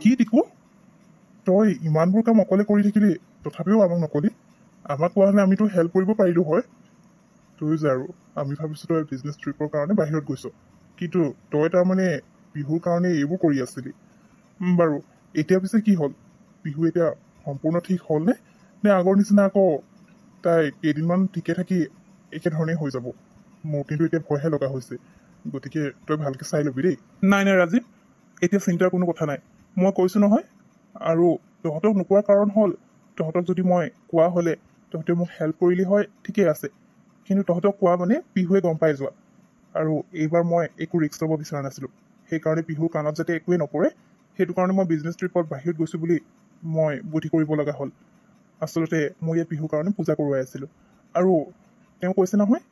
কি টিকু, তই ইমানবোৰ কাম অকলে কৰি থাকিলি, তথাপিও আমাক নকলি। আমাক কোৱা হ'লে আমিতো হেল্প কৰিব পাৰিলো হয়। তই যে আৰু আমি ভাবিছোঁ তই বিজনেছ ট্ৰিপৰ কাৰণে বাহিৰত গৈছ, কিন্তু তই তাৰমানে বিহুৰ কাৰণে এইবোৰ কৰি আছিলি। বাৰু এতিয়া পিছে কি হ'ল? বিহু এতিয়া সম্পূৰ্ণ ঠিক হ'লনে? নে আগৰ নিচিনা আকৌ তাই কেইদিনমান ঠিকে থাকি একেধৰণেই হৈ যাব? মোৰ কিন্তু এতিয়া ভয়হে লগা হৈছে, গতিকে তই ভালকৈ চাই ল'বি দেই। নাই নাই ৰাজীৱ, এতিয়া চিন্তাৰ কোনো কথা নাই। মই কৈছোঁ নহয়, আৰু তহঁতক নোকোৱাৰ কাৰণ হ'ল, তহঁতক যদি মই কোৱা হ'লে তহঁতে মোক হেল্প কৰিলি হয়, ঠিকেই আছে। কিন্তু তহঁতক কোৱা মানে বিহুৱে গম পাই যোৱা। আৰু এইবাৰ মই একো ৰিস্ক ল'ব বিচৰা নাছিলোঁ, সেইকাৰণে বিহুৰ কাণত যাতে একোৱেই নপৰে, সেইটো কাৰণে মই বিজনেছ ট্ৰিপত বাহিৰত গৈছোঁ বুলি মই বুদ্ধি কৰিব লগা হ'ল। আচলতে মই ইয়াত বিহুৰ কাৰণে পূজা কৰোৱাই আছিলোঁ। আৰু তেওঁ কৈছে নহয়,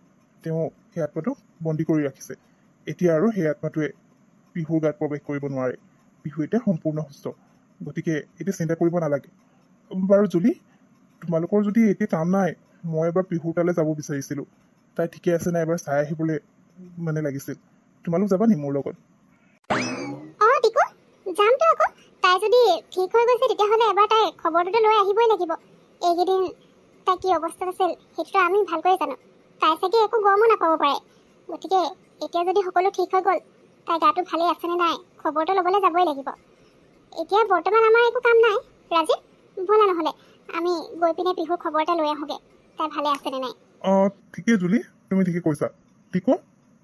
তেওঁ সেই আত্মাটোক বন্দী কৰি ৰাখিছে। এতিয়া আৰু সেই আত্মাটোৱে বিহুৰ গাত প্ৰৱেশ কৰিব নোৱাৰে। বিহু এতিয়া সম্পূৰ্ণ সুস্থ, গতিকে এতিয়া চিন্তা কৰিব নালাগে। বাৰু জুলি, তোমালোকৰ যদি এতিয়া কাম নাই, মই এবাৰ বিহুৰ তালৈ যাব বিচাৰিছিলোঁ। তাই ঠিকে আছে নাই এবাৰ চাই আহিবলৈ মানে লাগিছিল। তোমালোক যাবা নি মোৰ লগত? টিকু, যামতো আকৌ। তাই যদি ঠিক হৈ গৈছে তেতিয়াহ'লে এবাৰ তাই খবৰটোতো লৈ আহিবই লাগিব। এইকেইদিন তাই কি অৱস্থাত আছিল সেইটোতো আমি ভালকৈ জানো। তাই চাগে একো গমো নাপাব পাৰে। গতিকে এতিয়া যদি সকলো ঠিক হৈ গ'ল, তাই গাটো ভালে আছেনে নাই খবৰটো ল'বলৈ যাবই লাগিব। এতিয়া বৰ্তমান আমাৰ একো কাম নাই। ৰাজীৱ, ব'লা নহ'লে আমি গৈ পিনে বিহুৰ খবৰ এটা লৈ আহোঁগৈ, তাই ভালে আছেনে নাই। ঠিকেই জুলি, তুমি ঠিকে কৈছা। টিকু,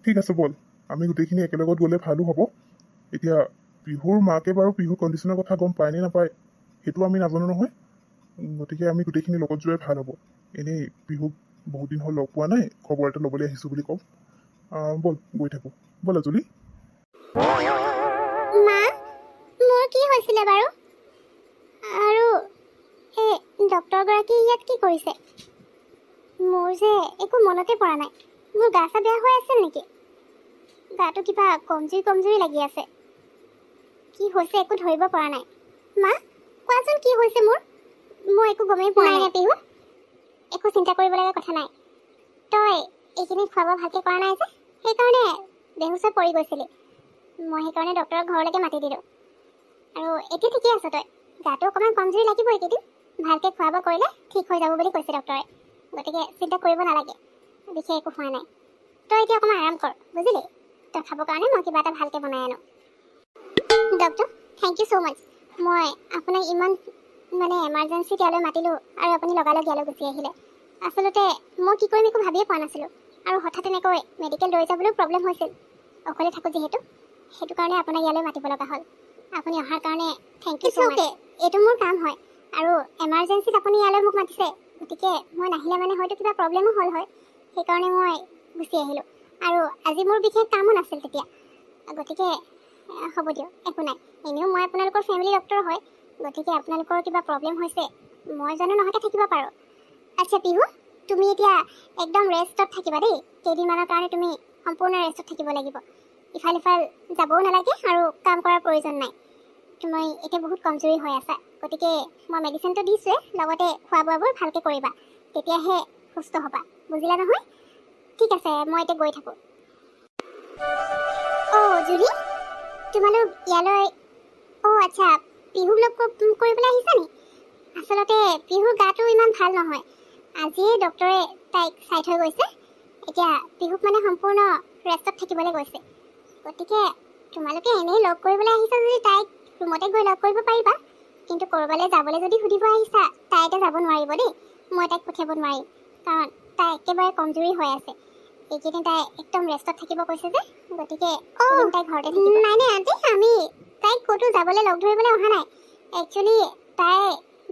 ঠিক আছে ব'ল, আমি গোটেইখিনি একেলগত গ'লে ভালো হ'ব। এতিয়া বিহুৰ মাকে বাৰু বিহুৰ কণ্ডিশ্যনৰ কথা গম পায় নে নাপায় সেইটো আমি নাজানো নহয়। গতিকে আমি গোটেইখিনি লগত যোৱাই ভাল হ'ব। এনেই বিহুক বহুত দিন হ'ল লগ পোৱা নাই, খবৰ এটা ল'বলৈ আহিছোঁ বুলি কওঁ। ব'ল গৈ থাকোঁ, ব'লা জুলি। মা, মোৰ কি হৈছিলে বাৰু? আৰু এই ডক্টৰগৰাকী ইয়াত কি কৰিছে? মোৰ যে একো মনতে পৰা নাই। মোৰ গা চা বেয়া হৈ আছিল নেকি? গাটো কিবা কমজুৰি লাগি আছে। কি হৈছে একো ধৰিব পৰা নাই। মা, কোৱাচোন কি হৈছে মোৰ? মই একো গমেই পোৱা নাই। পিহু, একো চিন্তা কৰিব লগা কথা নাই। তই এইখিনি খোৱা বোৱা ভালকৈ কৰা নাই যে, সেইকাৰণে বেহুচ হৈ পৰি গৈছিলি। মই সেইকাৰণে ডক্টৰক ঘৰলৈকে মাতি দিলোঁ। আৰু এতিয়া ঠিকে আছ তই? গাটো অকণমান কমজুৰি লাগিব এইকেইদিন। ভালকৈ খোৱা বোৱা কৰিলে ঠিক হৈ যাব বুলি কৈছে ডক্টৰে। গতিকে চিন্তা কৰিব নালাগে, বিশেষ একো হোৱা নাই। তই এতিয়া অকণমান আৰাম কৰ, বুজিলি? তই খাবৰ কাৰণে মই কিবা এটা ভালকৈ বনাই আনো। ডক্টৰ, থেংক ইউ ছ' মাছ। মই আপোনাক ইমান এমাৰ্জেঞ্চিত ইয়ালৈ মাতিলোঁ আৰু আপুনি লগালগ ইয়ালৈ গুচি আহিলে। আচলতে মই কি কৰিম একো ভাবিয়ে পোৱা নাছিলোঁ। আৰু হঠাৎ এনেকৈ মেডিকেল লৈ যাবলৈও প্ৰব্লেম হৈছিল, অকলে থাকোঁ যিহেতু। সেইটো কাৰণে আপোনাক ইয়ালৈ মাতিব লগা হ'ল। আপুনি অহাৰ কাৰণে থেংক ইউ ছ' মাছ। এইটো মোৰ কাম হয়, আৰু এমাৰ্জেঞ্চিত আপুনি ইয়ালৈ মোক মাতিছে, গতিকে মই নাহিলে হয়তো কিবা প্ৰব্লেমো হ'ল হয়। সেইকাৰণে মই গুচি আহিলোঁ। আৰু আজি মোৰ বিশেষ কামো নাছিল তেতিয়া, গতিকে হ'ব দিয়ক, একো নাই। এনেও মই আপোনালোকৰ ফেমিলি ডক্টৰ হয়, গতিকে আপোনালোকৰ কিবা প্ৰব্লেম হৈছে মই জানো নহাকৈ থাকিব পাৰোঁ। আচ্ছা পিহু, তুমি এতিয়া একদম ৰেষ্টত থাকিবা দেই। কেইদিনমানৰ কাৰণে তুমি সম্পূৰ্ণ ৰেষ্টত থাকিব লাগিব। ইফাল সিফাল যাবও নালাগে আৰু কাম কৰাৰ প্ৰয়োজন নাই। তুমি এতিয়া বহুত কমজুৰি হৈ আছা, গতিকে মই মেডিচিনটো দিছোঁৱে, লগতে খোৱা বোৱাবোৰ ভালকৈ কৰিবা, তেতিয়াহে সুস্থ হ'বা, বুজিলা নহয়? ঠিক আছে, মই এতিয়া গৈ থাকোঁ। জুলি, তোমালোক ইয়ালৈ আচ্ছা, পিহুক লগ কৰিবলৈ আহিছা নি? আচলতে পিহুৰ গাটো ইমান ভাল নহয়। আজিয়ে ডক্টৰে তাইক চাই থৈ গৈছে। এতিয়া পিহুক সম্পূৰ্ণ ৰেষ্টত থাকিবলৈ কৈছে। গতিকে তোমালোকে এনেই লগ কৰিবলৈ আহিছা যদি তাইক ৰুমতে গৈ লগ কৰিব পাৰিবা। কিন্তু ক'ৰবালৈ যাবলৈ যদি সুধিব আহিছা, তাই এতিয়া যাব নোৱাৰিব দেই। মই তাইক পঠিয়াব নোৱাৰিম, কাৰণ তাই একেবাৰে কমজুৰি হৈ আছে। এইকেইদিন তাই একদম ৰেষ্টত থাকিব কৈছে যে, গতিকে তাই ঘৰতে থাকিব। নাই আণ্টি, আমি তাইক ক'তো যাবলৈ লগ ধৰিবলৈ অহা নাই। একচুৱেলি তাই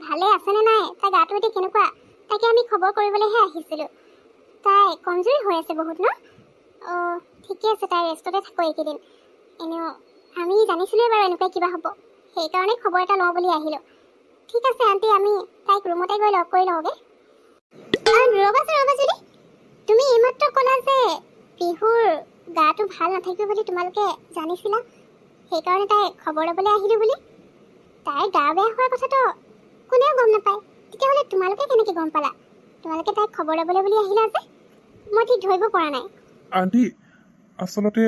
ভালে আছেনে নাই, তাই গাটো এতিয়া কেনেকুৱা, তাকে আমি খবৰ কৰিবলৈহে আহিছিলোঁ। তাই কমজুৰি হৈ আছে বহুত ন? ঠিকে আছে, তাই ৰেষ্টতে থাকোঁ এইকেইদিন। এনেও আমি জানিছিলোঁৱে বাৰু এনেকুৱা কিবা হ'ব, সেইকাৰণে খবৰ এটা লওঁ বুলি আহিলোঁ। ঠিক আছে আণ্টি, আমি তাইক ৰুমতে গৈ লগ কৰি লওঁগৈ। ৰ'বা জুলি, তুমি এইমাত্ৰ ক'লা যে পিহুৰ গাটো ভাল নাথাকিব বুলি তোমালোকে জানিছিলা, সেইকাৰণে তাই খবৰ ল'বলৈ আহিলোঁ বুলি। তাইৰ গা বেয়া হোৱাৰ কথাটো কোনেও গম নাপায়, তেতিয়াহ'লে তোমালোকে কেনেকৈ গম পালা? তোমালোকে তাইক খবৰ ল'বলৈ বুলি আহিলা যে, মই ঠিক ধৰিব পৰা নাই। আণ্টি, আচলতে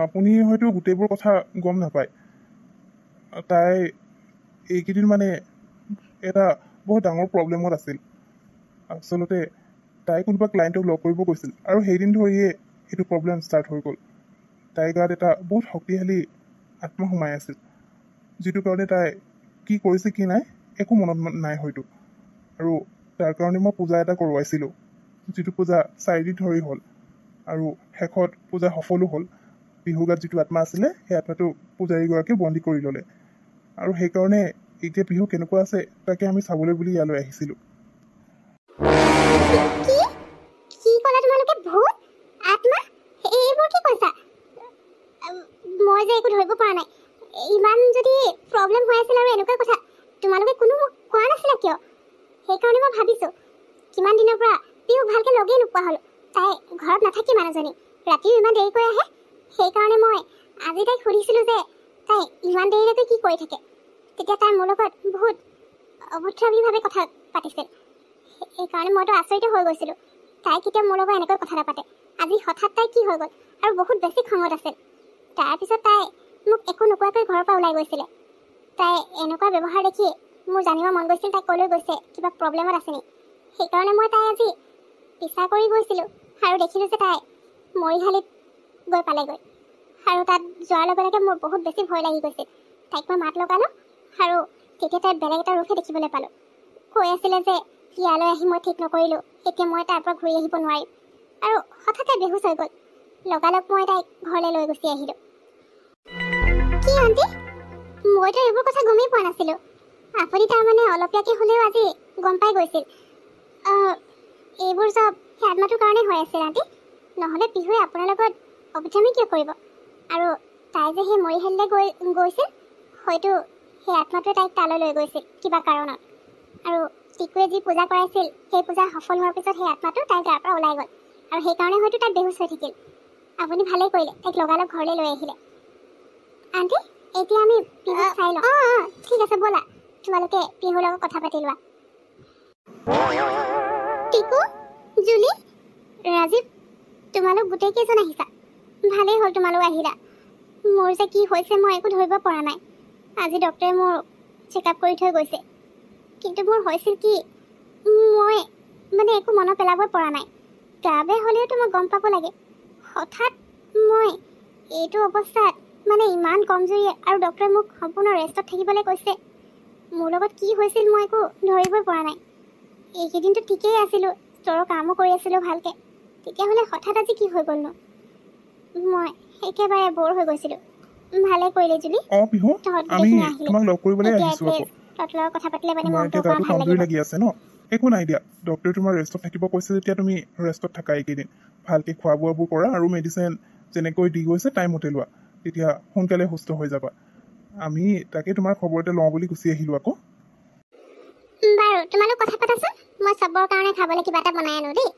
আপুনি হয়তো গোটেইবোৰ কথা গম নাপায়। তাই এইকেইদিন মানে এটা বহুত ডাঙৰ প্ৰব্লেমত আছিল। আচলতে তাই কোনোবা ক্লায়েণ্টক লগ কৰিব গৈছিল আৰু সেইদিন ধৰিয়ে এইটো প্ৰব্লেম ষ্টাৰ্ট হৈ গ'ল। তাইৰ গাত এটা বহুত শক্তিশালী আত্মা সোমাই আছিল, যিটো কাৰণে তাই কি কৰিছে কি নাই একো মনত নাই হয়তো। আৰু তাৰ কাৰণে মই পূজা এটা কৰোৱাইছিলোঁ, যিটো পূজা 4 দিন ধৰি হ'ল আৰু শেষত পূজা সফলো হ'ল। পিহু গাত যিটো আত্মা আছিলে সেই আত্মাটো পূজাৰীগৰাকীয়ে বন্দী কৰি ল'লে আৰু সেইকাৰণে এতিয়া পিহু কেনেকুৱা আছে তাকে আমি চাবলৈ বুলি ইয়ালৈ আহিছিলোঁ। কি কি ক'লা তোমালোকে? ভূত, আত্মা, এইবোৰ কি কৈছা? মই যে একো ধৰিব পৰা নাই। ইমান যদি প্ৰব্লেম হৈ আছিল আৰু এনেকুৱা কথা তোমালোকে কোনো মোক কোৱা নাছিলা কিয়? সেইকাৰণে মই ভাবিছোঁ কিমান দিনৰ পৰা পিহুক ভালকৈ লগেই নোপোৱা হ'লো। তাই ঘৰত নাথাকি মানুহজনী ৰাতিও ইমান দেৰিকৈ আহে। সেইকাৰণে মই আজি তাইক সুধিছিলোঁ যে তাই ইমান দেৰিলৈকে কি কৰি থাকে। তেতিয়া তাই মোৰ লগত বহুত অভদ্ৰামীভাৱে কথা পাতিছিল। সেইকাৰণে মইতো আচৰিত হৈ গৈছিলোঁ। তাই কেতিয়া মোৰ লগত এনেকৈ কথা নাপাতে। আজি হঠাৎ তাই কি হৈ গ'ল আৰু বহুত বেছি খঙত আছিল। তাৰপিছত তাই মোক একো নোকোৱাকৈ ঘৰৰ পৰা ওলাই গৈছিলে। তাই এনেকুৱা ব্যৱহাৰ দেখি মোৰ জানিব মন গৈছিল তাই ক'লৈ গৈছে, কিবা প্ৰব্লেমত আছে নেকি। সেইকাৰণে মই তাই আজি পিছা কৰি গৈছিলোঁ আৰু দেখিলোঁ যে তাই মৰিশালিত গৈ পালেগৈ। আৰু তাত যোৱাৰ লগে লগে মোৰ বহুত বেছি ভয় লাগি গৈছিল। তাইক মই মাত লগালোঁ আৰু তেতিয়া তাই বেলেগ এটা ৰূপহে দেখিবলৈ পালোঁ। কৈ আছিলে যে ইয়ালৈ আহি মই ঠিক নকৰিলোঁ, এতিয়া মই তাৰ পৰা ঘূৰি আহিব নোৱাৰিম। আৰু হঠাতে বেহুচ হৈ গ'ল। লগালগ মই তাইক ঘৰলৈ লৈ গুচি আহিলোঁ। কি আণ্টি, মইতো এইবোৰ কথা গমেই পোৱা নাছিলোঁ। আপুনি তাৰমানে অলপীয়াকৈ হ'লেও আজি গম পাই গৈছিল। এইবোৰ চব সেই আত্মাটোৰ কাৰণে হৈ আছিল আণ্টি। নহ'লে পিহুৱে আপোনাৰ লগত অভদ্ৰামী কিয় কৰিব? আৰু তাই যে সেই মৰিশালিলৈ গৈছিল, হয়তো সেই আত্মাটোৱে তাইক তালৈ লৈ গৈছিল কিবা কাৰণত। আৰু টিকুৱে যি পূজা কৰাইছিল সেই পূজা সফল হোৱাৰ পিছত সেই আত্মাটো তাইৰ গাৰ পৰা ওলাই গ'ল আৰু সেইকাৰণে হয়তো তাই বেহুচ হৈ থাকিল। আপুনি ভালেই কৰিলে তাইক লগালগ ঘৰলৈ লৈ আহিলে। আণ্টি, এতিয়া আমি পিহুক চাই লওঁ। অঁ ঠিক আছে, ব'লা তোমালোকে পিহুৰ লগত কথা পাতি লোৱা। টিকু, জুলি, ৰাজীৱ, তোমালোক গোটেইকেইজন আহিছা। ভালেই হ'ল তোমালোক আহিলা। মোৰ যে কি হৈছে মই একো ধৰিব পৰা নাই। আজি ডক্টৰে মোৰ চেকআপ কৰি থৈ গৈছে, কিন্তু মোৰ হৈছিল কি মই মানে একো মনত পেলাব পৰা নাই। গা বেয়া হ'লেওতো মই গম পাব লাগে। হঠাৎ মই এইটো অৱস্থাত মানে ইমান কমজুৰি আৰু ডক্টৰে মোক সম্পূৰ্ণ ৰেষ্টত থাকিবলৈ কৈছে। মোৰ লগত কি হৈছিল মই একো ধৰিবই পৰা নাই। এইকেইদিনটো ঠিকেই আছিলোঁ, ষ্টৰৰ কামো কৰি আছিলোঁ ভালকৈ। তেতিয়াহ'লে হঠাৎ আজি কি হৈ গ'লনো? মই একেবাৰে বৰ হৈ গৈছিলোঁ। ভালে কৰিলে জুলি, পিহু, তহঁত আমি গোটেইখিনি আহিলি। তোমাক লগ কৰিবলৈ এতিয়া আহিছোঁ আকৌ। তহঁতৰ লগত কথা পাতিলে মানে তোমাৰ মনটো এতিয়া অকণমান গাটো ভাল কমজুৰি লাগিব। লাগি আছে ন? একো নাই দিয়া, ডক্টৰে তোমাৰ ৰেষ্টত থাকিব কৈছে যেতিয়া তুমি ৰেষ্টত থাকা এইকেইদিন। ভালকৈ খোৱা বোৱাবোৰ কৰা আৰু মেডিচিন যেনেকৈ দি গৈছে টাইমমতে লোৱা, তেতিয়া সোনকালে সুস্থ হৈ যাবা। আমি তাকে তোমাৰ খবৰ এটা লওঁ বুলি গুচি আহিলোঁ আকৌ। বাৰু তোমালোক কথা পাতাচোন, মই চবৰ কাৰণে খাবলৈ কিবা এটা বনাই আনো দেই।